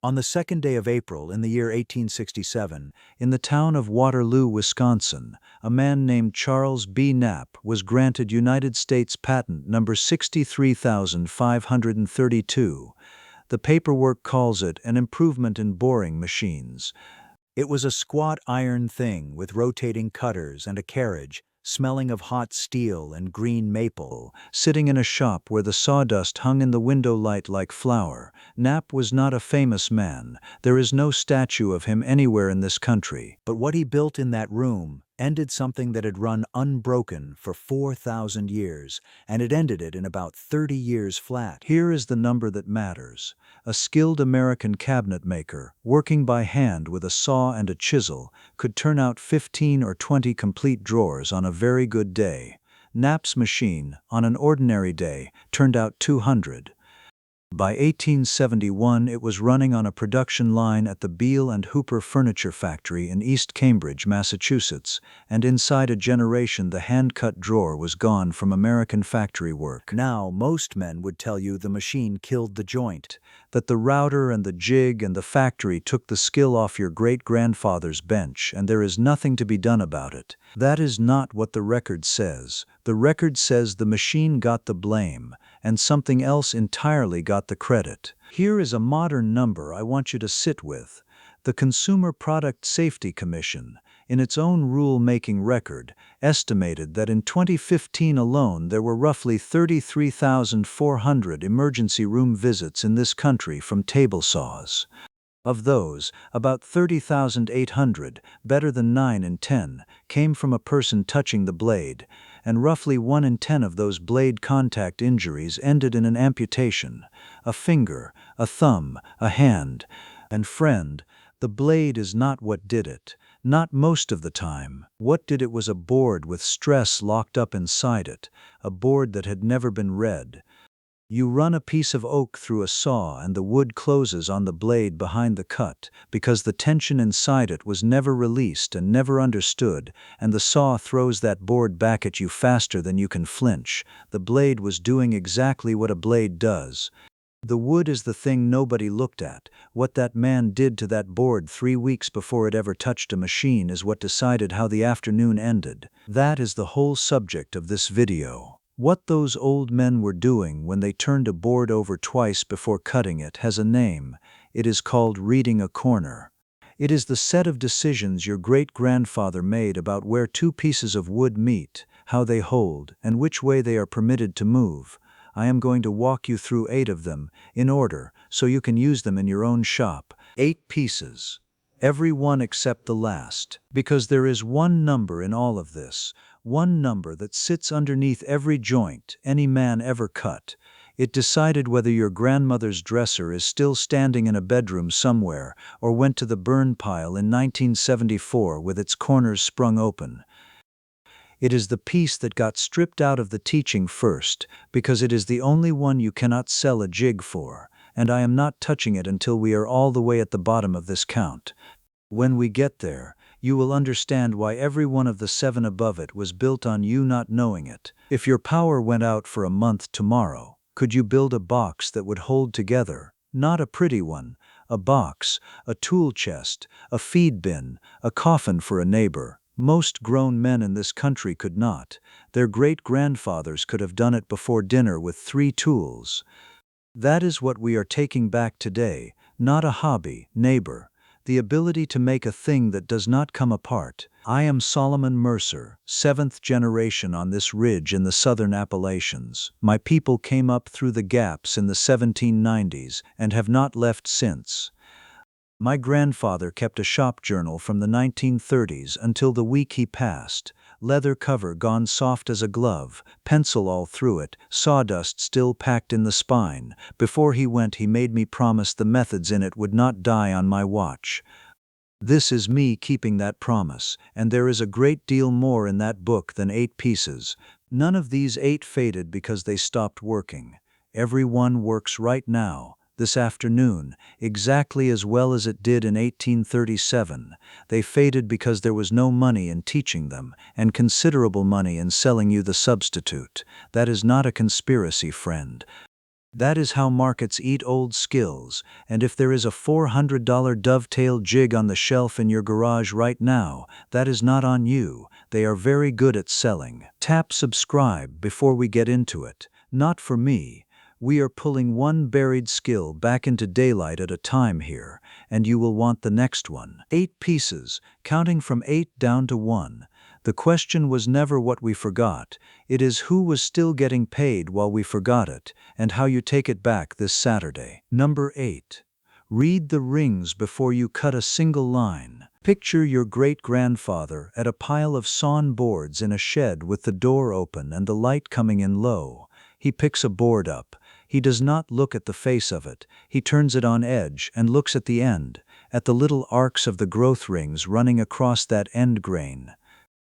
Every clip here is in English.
On the second day of April in the year 1867, in the town of Waterloo, Wisconsin, a man named Charles B. Knapp was granted United States Patent number 63532. The paperwork calls it an improvement in boring machines. It was a squat iron thing with rotating cutters and a carriage, smelling of hot steel and green maple, sitting in a shop where the sawdust hung in the window light like flour. Knapp was not a famous man. There is no statue of him anywhere in this country. But what he built in that room ended something that had run unbroken for 4,000 years, and it ended it in about 30 years flat. Here is the number that matters. A skilled American cabinet maker, working by hand with a saw and a chisel, could turn out 15 or 20 complete drawers on a very good day. Knapp's machine, on an ordinary day, turned out 200. By 1871, it was running on a production line at the Beale and Hooper Furniture Factory in East Cambridge, Massachusetts, and inside a generation the hand-cut drawer was gone from American factory work. Now, most men would tell you the machine killed the joint, that the router and the jig and the factory took the skill off your great-grandfather's bench, and there is nothing to be done about it. That is not what the record says. The record says the machine got the blame, and something else entirely got the credit. Here is a modern number I want you to sit with. The Consumer Product Safety Commission, in its own rule-making record, estimated that in 2015 alone there were roughly 33,400 emergency room visits in this country from table saws. Of those, about 30,800, better than 9 in 10, came from a person touching the blade, and roughly 1 in 10 of those blade contact injuries ended in an amputation, a finger, a thumb, a hand. And friend, the blade is not what did it, not most of the time. What did it was a board with stress locked up inside it, a board that had never been read. You run a piece of oak through a saw and the wood closes on the blade behind the cut because the tension inside it was never released and never understood, and the saw throws that board back at you faster than you can flinch. The blade was doing exactly what a blade does. The wood is the thing nobody looked at. What that man did to that board 3 weeks before it ever touched a machine is what decided how the afternoon ended. That is the whole subject of this video. What those old men were doing when they turned a board over twice before cutting it has a name. It is called reading a corner. It is the set of decisions your great-grandfather made about where 2 pieces of wood meet, how they hold, and which way they are permitted to move. I am going to walk you through 8 of them, in order, so you can use them in your own shop. 8 pieces. Every one except the last, because there is one number in all of this, one number that sits underneath every joint any man ever cut. It decided whether your grandmother's dresser is still standing in a bedroom somewhere or went to the burn pile in 1974 with its corners sprung open. It is the piece that got stripped out of the teaching first, because it is the only one you cannot sell a jig for, and I am not touching it until we are all the way at the bottom of this count. When we get there, you will understand why every one of the 7 above it was built on you not knowing it. If your power went out for a month tomorrow, could you build a box that would hold together? Not a pretty one, a box, a tool chest, a feed bin, a coffin for a neighbor. Most grown men in this country could not. Their great-grandfathers could have done it before dinner with 3 tools. That is what we are taking back today, not a hobby, neighbor. The ability to make a thing that does not come apart. I am Solomon Mercer, 7th generation on this ridge in the southern Appalachians. My people came up through the gaps in the 1790s and have not left since. My grandfather kept a shop journal from the 1930s until the week he passed. Leather cover gone soft as a glove, pencil all through it, sawdust still packed in the spine. Before he went, he made me promise the methods in it would not die on my watch. This is me keeping that promise, and there is a great deal more in that book than 8 pieces. None of these 8 faded because they stopped working. Every one works right now, this afternoon, exactly as well as it did in 1837. They faded because there was no money in teaching them, and considerable money in selling you the substitute. That is not a conspiracy, friend. That is how markets eat old skills, and if there is a $400 dovetail jig on the shelf in your garage right now, that is not on you. They are very good at selling. Tap subscribe before we get into it. Not for me. We are pulling one buried skill back into daylight at a time here, and you will want the next one. 8 pieces, counting from 8 down to 1. The question was never what we forgot. It is who was still getting paid while we forgot it, and how you take it back this Saturday. Number 8. Read the rings before you cut a single line. Picture your great-grandfather at a pile of sawn boards in a shed with the door open and the light coming in low. He picks a board up. He does not look at the face of it. He turns it on edge and looks at the end, at the little arcs of the growth rings running across that end grain.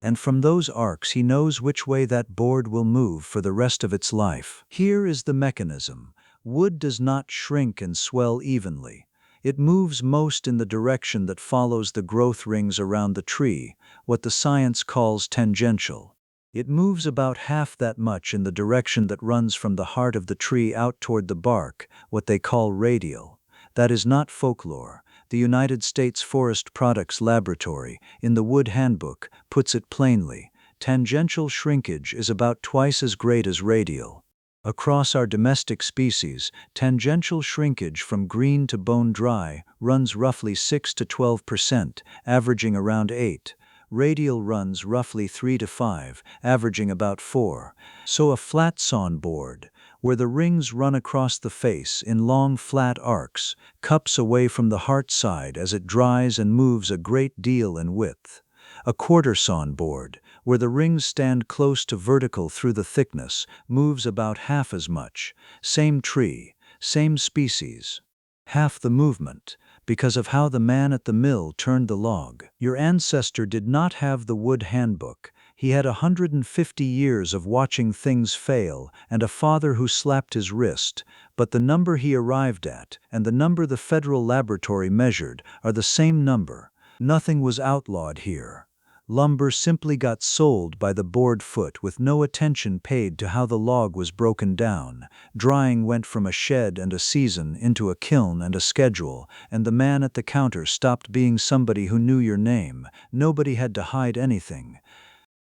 And from those arcs he knows which way that board will move for the rest of its life. Here is the mechanism. Wood does not shrink and swell evenly. It moves most in the direction that follows the growth rings around the tree, what the science calls tangential. It moves about half that much in the direction that runs from the heart of the tree out toward the bark, what they call radial. That is not folklore. The United States Forest Products Laboratory, in the Wood Handbook, puts it plainly. Tangential shrinkage is about twice as great as radial. Across our domestic species, tangential shrinkage from green to bone dry runs roughly 6 to 12%, averaging around 8. Radial runs roughly 3 to 5, averaging about 4. So a flat sawn board, where the rings run across the face in long flat arcs, cups away from the heart side as it dries and moves a great deal in width. A quarter sawn board, where the rings stand close to vertical through the thickness, moves about half as much. Same tree, same species. Half the movement, because of how the man at the mill turned the log. Your ancestor did not have the Wood Handbook. He had 150 years of watching things fail and a father who slapped his wrist, but the number he arrived at and the number the federal laboratory measured are the same number. Nothing was outlawed here. Lumber simply got sold by the board foot with no attention paid to how the log was broken down. Drying went from a shed and a season into a kiln and a schedule, and the man at the counter stopped being somebody who knew your name. Nobody had to hide anything.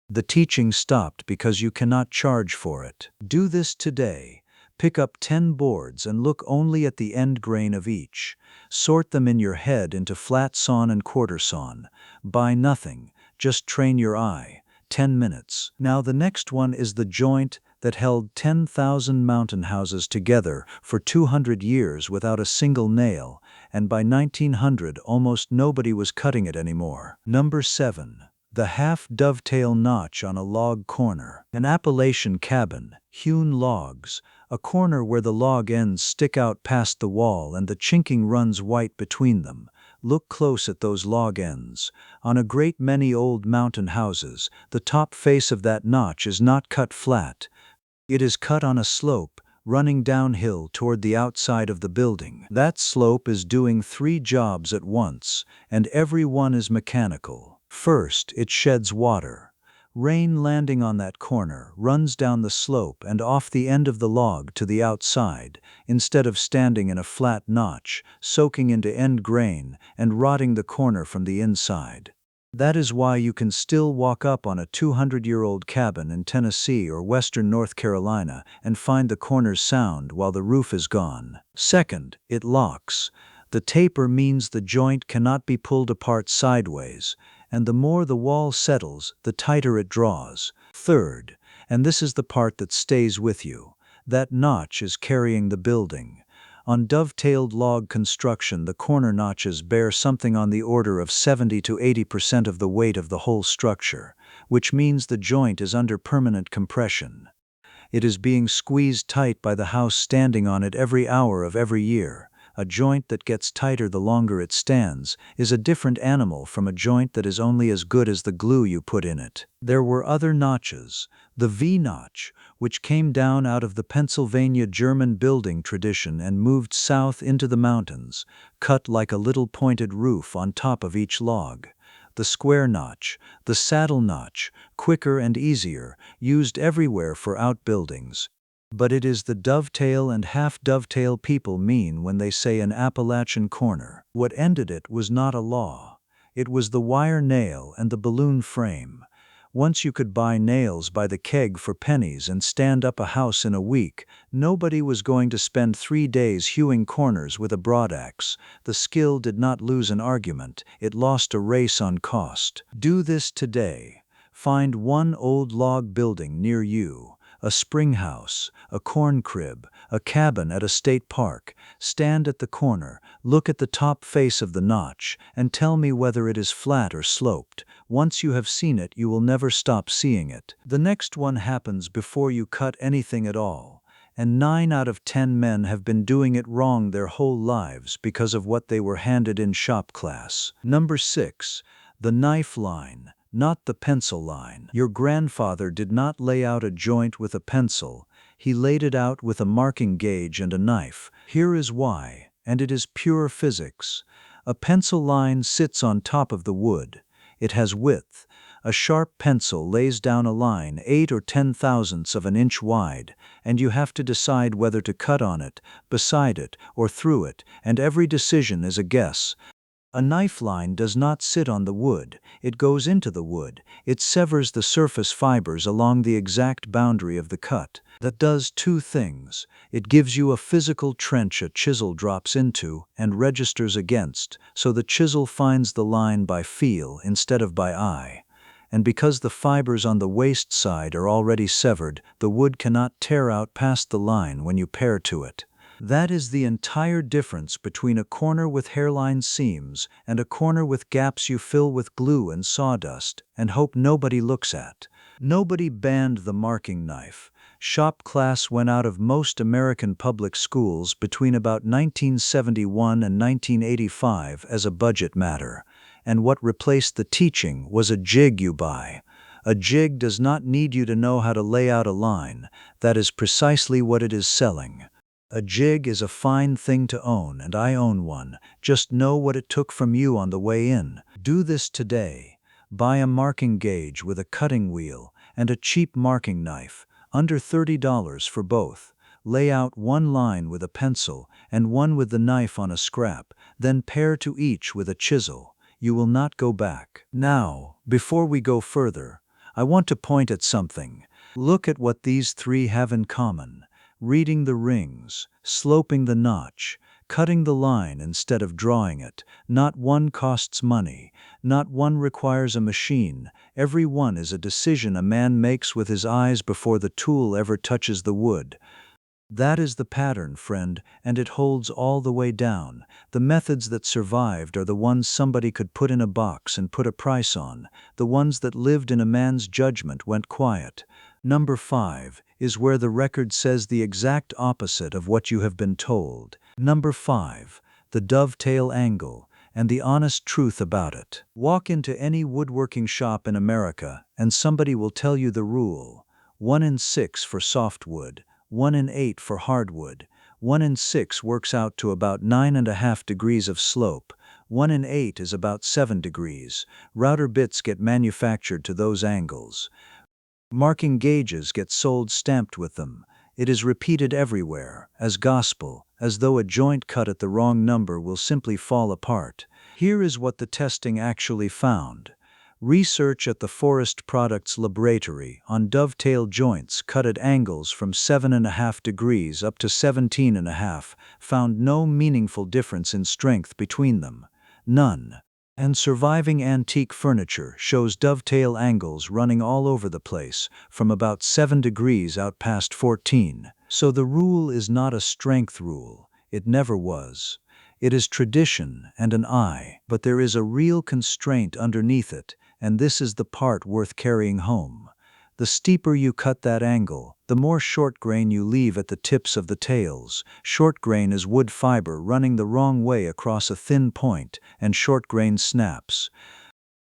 The teaching stopped because you cannot charge for it. Do this today. Pick up 10 boards and look only at the end grain of each. Sort them in your head into flat sawn and quarter sawn. Buy nothing. Just train your eye. 10 minutes. Now the next one is the joint that held 10,000 mountain houses together for 200 years without a single nail, and by 1900 almost nobody was cutting it anymore. Number 7. The half-dovetail notch on a log corner. An Appalachian cabin, hewn logs, a corner where the log ends stick out past the wall and the chinking runs white between them. Look close at those log ends. On a great many old mountain houses, the top face of that notch is not cut flat. It is cut on a slope, running downhill toward the outside of the building. That slope is doing 3 jobs at once, and every one is mechanical. First, it sheds water. Rain landing on that corner runs down the slope and off the end of the log to the outside, instead of standing in a flat notch, soaking into end grain and rotting the corner from the inside. That is why you can still walk up on a 200-year-old cabin in Tennessee or western North Carolina and find the corners sound while the roof is gone. Second, it locks. The taper means the joint cannot be pulled apart sideways, and the more the wall settles, the tighter it draws. Third, and this is the part that stays with you, that notch is carrying the building. On dovetailed log construction, the corner notches bear something on the order of 70 to 80% of the weight of the whole structure, which means the joint is under permanent compression. It is being squeezed tight by the house standing on it every hour of every year. A joint that gets tighter the longer it stands is a different animal from a joint that is only as good as the glue you put in it. There were other notches. The V-notch, which came down out of the Pennsylvania German building tradition and moved south into the mountains, cut like a little pointed roof on top of each log. The square notch, the saddle notch, quicker and easier, used everywhere for outbuildings. But it is the dovetail and half-dovetail people mean when they say an Appalachian corner. What ended it was not a law. It was the wire nail and the balloon frame. Once you could buy nails by the keg for pennies and stand up a house in a week, nobody was going to spend 3 days hewing corners with a broadaxe. The skill did not lose an argument, it lost a race on cost. Do this today. Find one old log building near you. A spring house, a corn crib, a cabin at a state park. Stand at the corner, look at the top face of the notch, and tell me whether it is flat or sloped. Once you have seen it, you will never stop seeing it. The next one happens before you cut anything at all. And 9 out of 10 men have been doing it wrong their whole lives because of what they were handed in shop class. Number 6. The knife line. Not the pencil line. Your grandfather did not lay out a joint with a pencil. He laid it out with a marking gauge and a knife. Here is why, and it is pure physics. A pencil line sits on top of the wood. It has width. A sharp pencil lays down a line 8 or 10 thousandths of an inch wide, and you have to decide whether to cut on it, beside it, or through it, and every decision is a guess. A knife line does not sit on the wood, it goes into the wood, it severs the surface fibers along the exact boundary of the cut. That does 2 things. It gives you a physical trench a chisel drops into and registers against, so the chisel finds the line by feel instead of by eye. And because the fibers on the waste side are already severed, the wood cannot tear out past the line when you pare to it. That is the entire difference between a corner with hairline seams and a corner with gaps you fill with glue and sawdust and hope nobody looks at. Nobody banned the marking knife. Shop class went out of most American public schools between about 1971 and 1985 as a budget matter, and what replaced the teaching was a jig you buy. A jig does not need you to know how to lay out a line. That is precisely what it is selling. A jig is a fine thing to own, and I own one. Just know what it took from you on the way in. Do this today. Buy a marking gauge with a cutting wheel and a cheap marking knife, under $30 for both. Lay out one line with a pencil and one with the knife on a scrap, then pare to each with a chisel. You will not go back. Now, before we go further, I want to point at something. Look at what these 3 have in common. Reading the rings, sloping the notch, cutting the line instead of drawing it. Not one costs money, not one requires a machine. Every one is a decision a man makes with his eyes before the tool ever touches the wood. That is the pattern, friend, and it holds all the way down. The methods that survived are the ones somebody could put in a box and put a price on. The ones that lived in a man's judgment went quiet. Number 5 is where the record says the exact opposite of what you have been told. Number 5, the dovetail angle, and the honest truth about it. Walk into any woodworking shop in America, and somebody will tell you the rule. 1 in 6 for softwood, 1 in 8 for hardwood. 1 in 6 works out to about 9.5 degrees of slope. 1 in 8 is about 7 degrees. Router bits get manufactured to those angles. Marking gauges get sold stamped with them. It is repeated everywhere, as gospel, as though a joint cut at the wrong number will simply fall apart. Here is what the testing actually found. Research at the Forest Products Laboratory on dovetail joints cut at angles from 7.5 degrees up to 17.5 found no meaningful difference in strength between them. None. And surviving antique furniture shows dovetail angles running all over the place, from about 7 degrees out past 14. So the rule is not a strength rule. It never was. It is tradition and an eye, but there is a real constraint underneath it, and this is the part worth carrying home. The steeper you cut that angle, the more short grain you leave at the tips of the tails. Short grain is wood fiber running the wrong way across a thin point, and short grain snaps.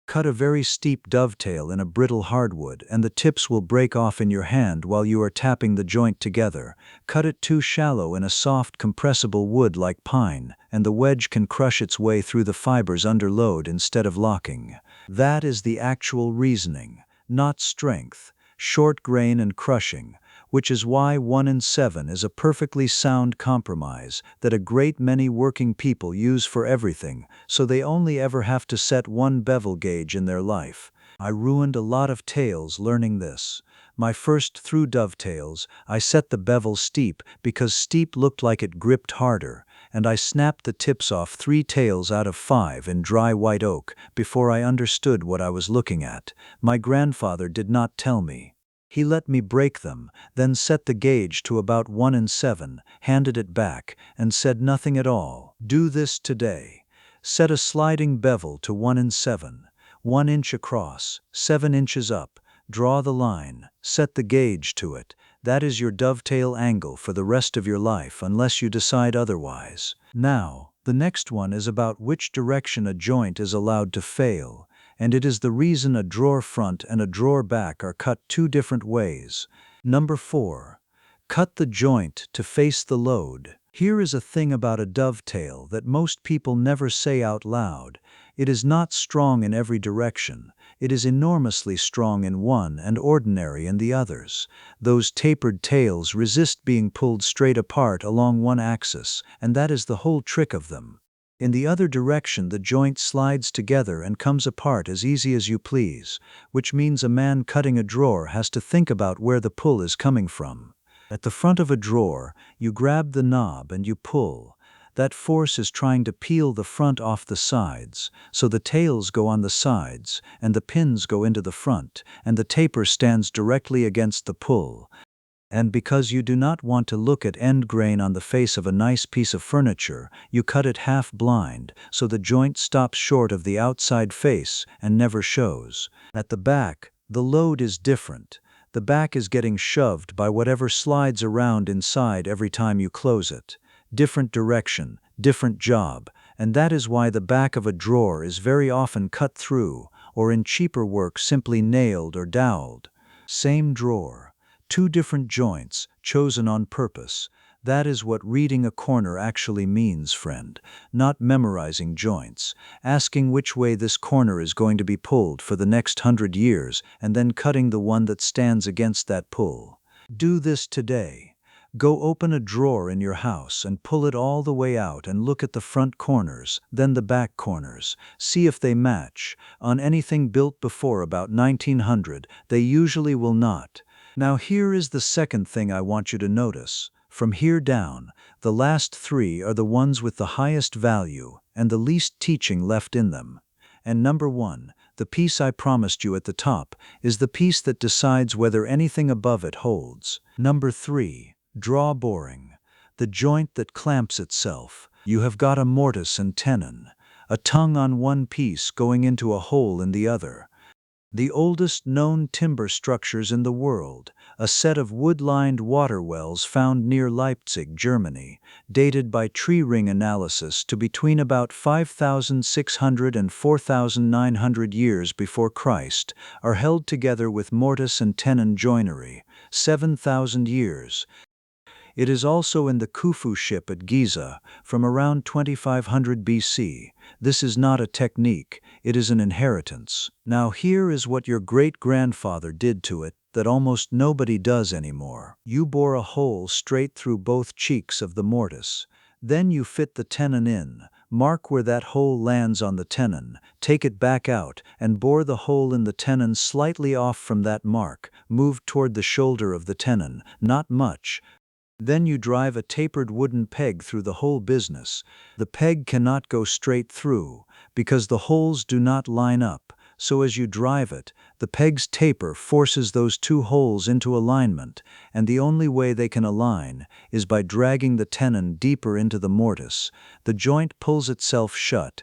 Cut a very steep dovetail in a brittle hardwood, and the tips will break off in your hand while you are tapping the joint together. Cut it too shallow in a soft, compressible wood like pine, and the wedge can crush its way through the fibers under load instead of locking. That is the actual reasoning, not strength. Short grain and crushing. which is why 1 in 7 is a perfectly sound compromise that a great many working people use for everything, so they only ever have to set one bevel gauge in their life. I ruined a lot of tails learning this. My first through dovetails, I set the bevel steep because steep looked like it gripped harder, and I snapped the tips off 3 tails out of 5 in dry white oak before I understood what I was looking at. My grandfather did not tell me. He let me break them, then set the gauge to about 1 in 7, handed it back, and said nothing at all. Do this today. Set a sliding bevel to 1 in 7, 1 inch across, 7 inches up. Draw the line, set the gauge to it. That is your dovetail angle for the rest of your life unless you decide otherwise. Now, the next one is about which direction a joint is allowed to fail, and it is the reason a drawer front and a drawer back are cut 2 different ways. Number 4. Cut the joint to face the load. Here is a thing about a dovetail that most people never say out loud. It is not strong in every direction. It is enormously strong in one and ordinary in the others. Those tapered tails resist being pulled straight apart along one axis, and that is the whole trick of them. In the other direction, the joint slides together and comes apart as easy as you please, which means a man cutting a drawer has to think about where the pull is coming from. At the front of a drawer, you grab the knob and you pull. That force is trying to peel the front off the sides, so the tails go on the sides, and the pins go into the front, and the taper stands directly against the pull. And because you do not want to look at end grain on the face of a nice piece of furniture, you cut it half blind, so the joint stops short of the outside face and never shows. At the back, the load is different. The back is getting shoved by whatever slides around inside every time you close it. Different direction, different job, and that is why the back of a drawer is very often cut through, or in cheaper work simply nailed or doweled. Same drawer, 2 different joints, chosen on purpose. That is what reading a corner actually means, friend. Not memorizing joints, asking which way this corner is going to be pulled for the next 100 years, and then cutting the one that stands against that pull. Do this today. Go open a drawer in your house and pull it all the way out and look at the front corners, then the back corners. See if they match. On anything built before about 1900, they usually will not. Now here is the second thing I want you to notice. From here down, the last 3 are the ones with the highest value and the least teaching left in them. And number 1, the piece I promised you at the top, is the piece that decides whether anything above it holds. Number 3. Draw boring, the joint that clamps itself. You have got a mortise and tenon, a tongue on one piece going into a hole in the other. The oldest known timber structures in the world, a set of wood-lined water wells found near Leipzig, Germany, dated by tree ring analysis to between about 5,600 and 4,900 years before Christ, are held together with mortise and tenon joinery, 7,000 years. It is also in the Khufu ship at Giza, from around 2500 BC. This is not a technique, it is an inheritance. Now here is what your great-grandfather did to it that almost nobody does anymore. You bore a hole straight through both cheeks of the mortise. Then you fit the tenon in, mark where that hole lands on the tenon, take it back out, and bore the hole in the tenon slightly off from that mark, move toward the shoulder of the tenon, not much. Then you drive a tapered wooden peg through the whole business. The peg cannot go straight through, because the holes do not line up, so as you drive it, the peg's taper forces those 2 holes into alignment, and the only way they can align is by dragging the tenon deeper into the mortise. The joint pulls itself shut,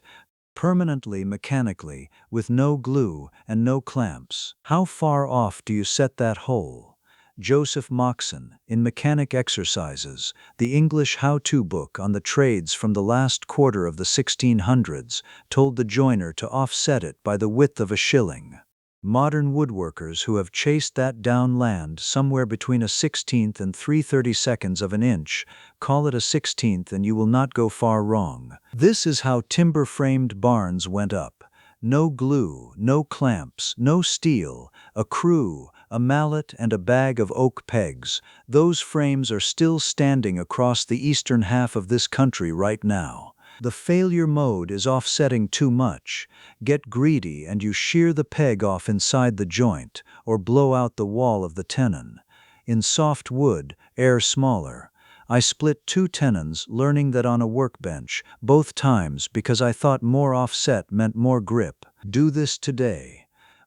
permanently mechanically, with no glue and no clamps. How far off do you set that hole? Joseph Moxon, in Mechanic Exercises, the English how-to book on the trades from the last quarter of the 1600s, told the joiner to offset it by the width of a shilling. Modern woodworkers who have chased that down land somewhere between a 16th and 3/32 of an inch call it a 16th, and you will not go far wrong. This is how timber-framed barns went up. No glue, no clamps, no steel, a crew, a mallet, and a bag of oak pegs. Those frames are still standing across the eastern half of this country right now. The failure mode is offsetting too much. Get greedy and you shear the peg off inside the joint, or blow out the wall of the tenon. In soft wood, air smaller. I split 2 tenons, learning that on a workbench, both times because I thought more offset meant more grip. Do this today.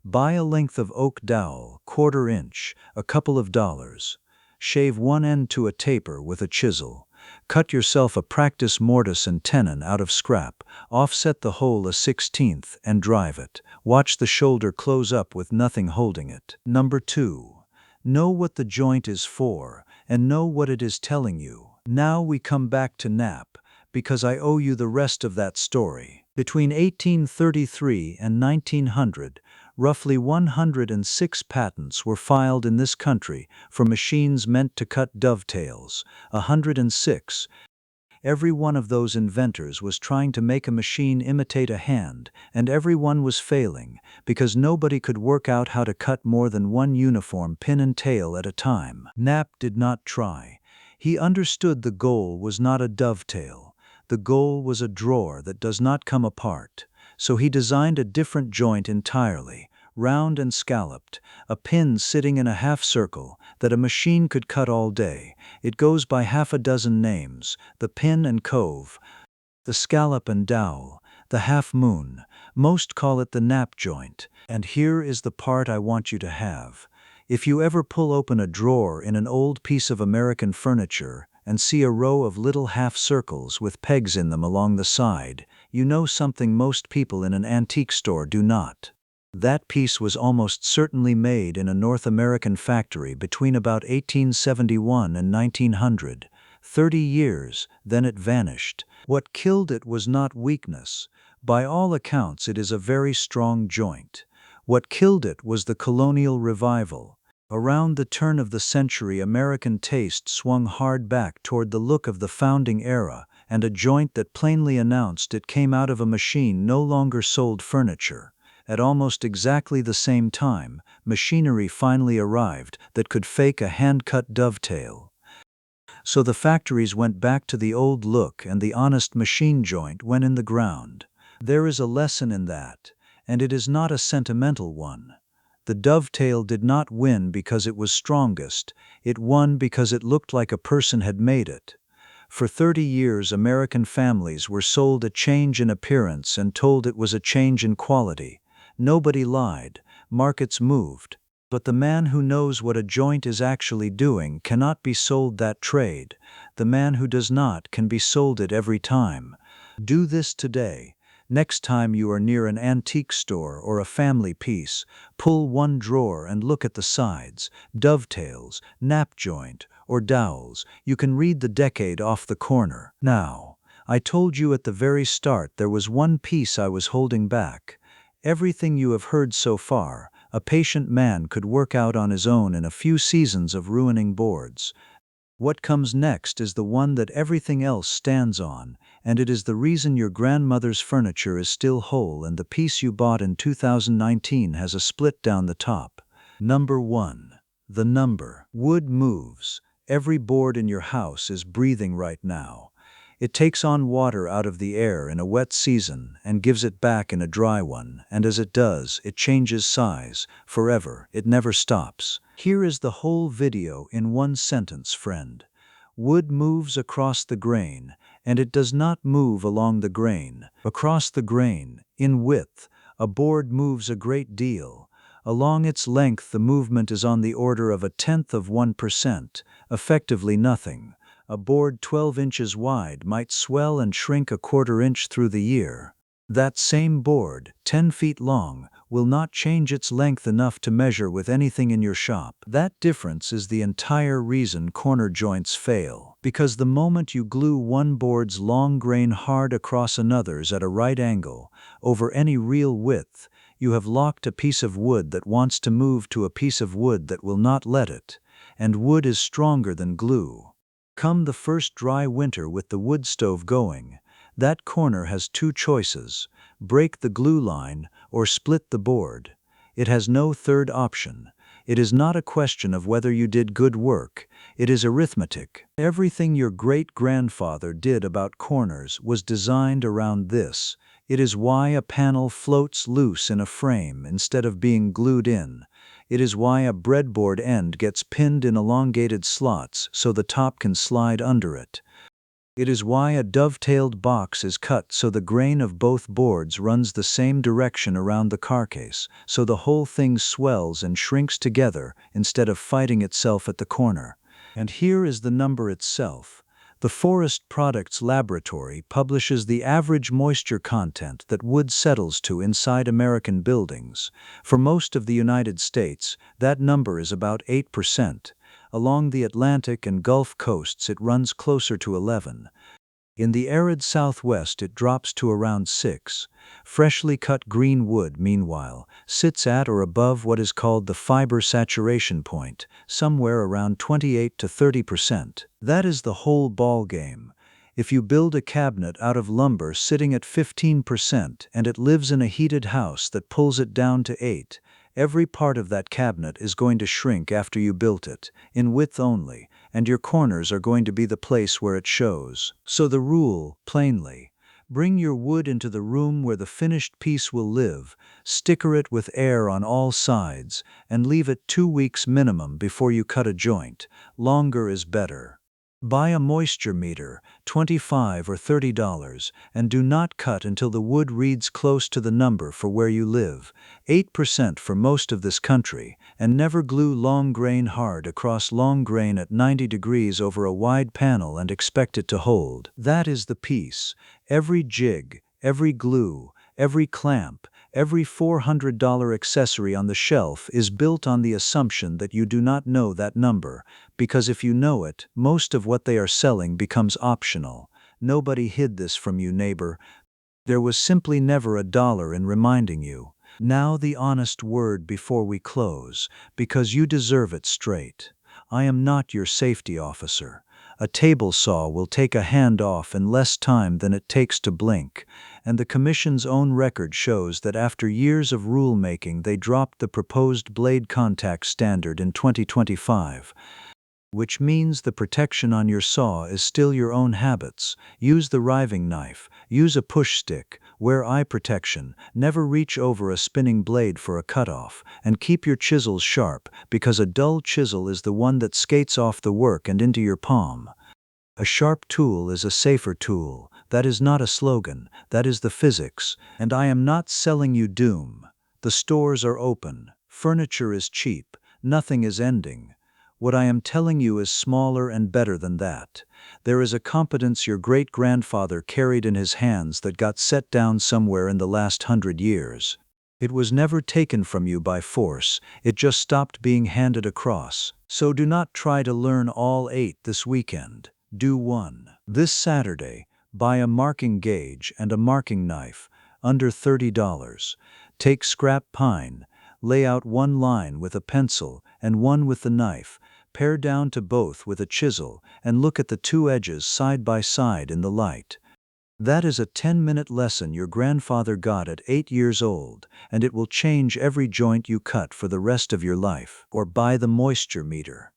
Buy a length of oak dowel, 1/4 inch, a couple of dollars. Shave one end to a taper with a chisel. Cut yourself a practice mortise and tenon out of scrap, offset the hole a 1/16 and drive it. Watch the shoulder close up with nothing holding it. Number 2. Know what the joint is for, and know what it is telling you. Now we come back to nap, because I owe you the rest of that story. Between 1833 and 1900, roughly 106 patents were filed in this country for machines meant to cut dovetails. 106. Every one of those inventors was trying to make a machine imitate a hand, and every one was failing, because nobody could work out how to cut more than one uniform pin and tail at a time. Knapp did not try. He understood the goal was not a dovetail. The goal was a drawer that does not come apart. So he designed a different joint entirely, round and scalloped, a pin sitting in a half circle that a machine could cut all day. It goes by half a dozen names: the pin and cove, the scallop and dowel, the half moon. Most call it the Knapp joint. And here is the part I want you to have. If you ever pull open a drawer in an old piece of American furniture and see a row of little half circles with pegs in them along the side, you know something most people in an antique store do not. That piece was almost certainly made in a North American factory between about 1871 and 1900. 30 years, then it vanished. What killed it was not weakness. By all accounts, it is a very strong joint. What killed it was the colonial revival. Around the turn of the century, American taste swung hard back toward the look of the founding era, and a joint that plainly announced it came out of a machine no longer sold furniture. At almost exactly the same time, machinery finally arrived that could fake a hand-cut dovetail. So the factories went back to the old look and the honest machine joint went in the ground. There is a lesson in that, and it is not a sentimental one. The dovetail did not win because it was strongest. It won because it looked like a person had made it. For 30 years, American families were sold a change in appearance and told it was a change in quality. Nobody lied. Markets moved. But the man who knows what a joint is actually doing cannot be sold that trade. The man who does not can be sold it every time. Do this today. Next time you are near an antique store or a family piece, pull one drawer and look at the sides: dovetails, Knapp joint, or dowels. You can read the decade off the corner. Now, I told you at the very start there was one piece I was holding back. Everything you have heard so far, a patient man could work out on his own in a few seasons of ruining boards. What comes next is the one that everything else stands on, and it is the reason your grandmother's furniture is still whole and the piece you bought in 2019 has a split down the top. Number 1. The number. Wood moves. Every board in your house is breathing right now. It takes on water out of the air in a wet season and gives it back in a dry one, and as it does, it changes size. Forever, it never stops. Here is the whole video in one sentence, friend. Wood moves across the grain, and it does not move along the grain. Across the grain, in width, a board moves a great deal. Along its length, the movement is on the order of 0.1%, effectively nothing. A board 12 inches wide might swell and shrink 1/4 inch through the year. That same board, 10 feet long, will not change its length enough to measure with anything in your shop. That difference is the entire reason corner joints fail. Because the moment you glue one board's long grain hard across another's at a right angle, over any real width, you have locked a piece of wood that wants to move to a piece of wood that will not let it. And wood is stronger than glue. Come the first dry winter with the wood stove going, that corner has 2 choices: break the glue line or split the board. It has no third option. It is not a question of whether you did good work. It is arithmetic. Everything your great-grandfather did about corners was designed around this. It is why a panel floats loose in a frame instead of being glued in. It is why a breadboard end gets pinned in elongated slots so the top can slide under it. It is why a dovetailed box is cut so the grain of both boards runs the same direction around the carcase, so the whole thing swells and shrinks together instead of fighting itself at the corner. And here is the number itself. The Forest Products Laboratory publishes the average moisture content that wood settles to inside American buildings. For most of the United States, that number is about 8%. Along the Atlantic and Gulf coasts, it runs closer to 11. In the arid Southwest, it drops to around 6. Freshly cut green wood, meanwhile, sits at or above what is called the fiber saturation point, somewhere around 28 to 30%. That is the whole ball game. If you build a cabinet out of lumber sitting at 15% and it lives in a heated house that pulls it down to 8, every part of that cabinet is going to shrink after you built it, in width only, and your corners are going to be the place where it shows. So the rule, plainly, bring your wood into the room where the finished piece will live, sticker it with air on all sides, and leave it 2 weeks minimum before you cut a joint. Longer is better. Buy a moisture meter, $25 or $30, and do not cut until the wood reads close to the number for where you live, 8% for most of this country, and never glue long grain hard across long grain at 90 degrees over a wide panel and expect it to hold. That is the piece. Every jig, every glue, every clamp, every $400 accessory on the shelf is built on the assumption that you do not know that number, because if you know it, most of what they are selling becomes optional. Nobody hid this from you, neighbor. There was simply never a dollar in reminding you. Now the honest word before we close, because you deserve it straight. I am not your safety officer. A table saw will take a hand off in less time than it takes to blink, and the Commission's own record shows that after years of rulemaking they dropped the proposed blade contact standard in 2025. Which means the protection on your saw is still your own habits. Use the riving knife, use a push stick, wear eye protection, never reach over a spinning blade for a cutoff, and keep your chisels sharp, because a dull chisel is the one that skates off the work and into your palm. A sharp tool is a safer tool. That is not a slogan, that is the physics, and I am not selling you doom. The stores are open, furniture is cheap, nothing is ending. What I am telling you is smaller and better than that. There is a competence your great-grandfather carried in his hands that got set down somewhere in the last 100 years. It was never taken from you by force, it just stopped being handed across. So do not try to learn all 8 this weekend. Do 1. This Saturday, buy a marking gauge and a marking knife, under $30. Take scrap pine, lay out 1 line with a pencil and 1 with the knife, pare down to both with a chisel, and look at the 2 edges side by side in the light. That is a 10-minute lesson your grandfather got at 8 years old, and it will change every joint you cut for the rest of your life. Or buy the moisture meter.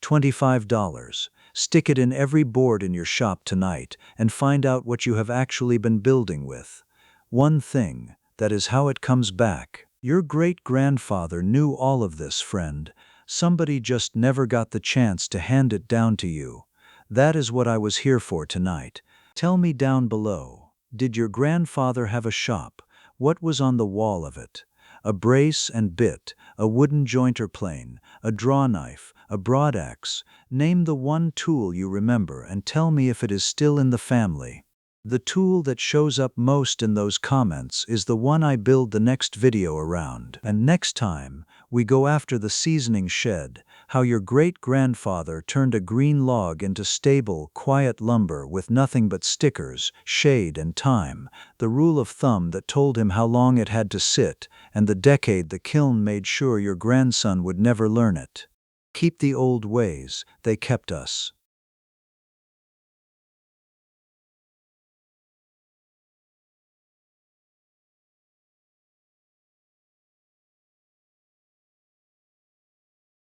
$25. Stick it in every board in your shop tonight and find out what you have actually been building with. One thing, that is how it comes back. Your great-grandfather knew all of this, friend. Somebody just never got the chance to hand it down to you. That is what I was here for tonight. Tell me down below, did your grandfather have a shop? What was on the wall of it? A brace and bit, a wooden jointer plane, a draw knife, a broadaxe. Name the one tool you remember and tell me if it is still in the family. The tool that shows up most in those comments is the one I build the next video around. And next time, we go after the seasoning shed, how your great-grandfather turned a green log into stable, quiet lumber with nothing but stickers, shade, and time, the rule of thumb that told him how long it had to sit, and the decade the kiln made sure your grandson would never learn it. Keep the old ways, they kept us.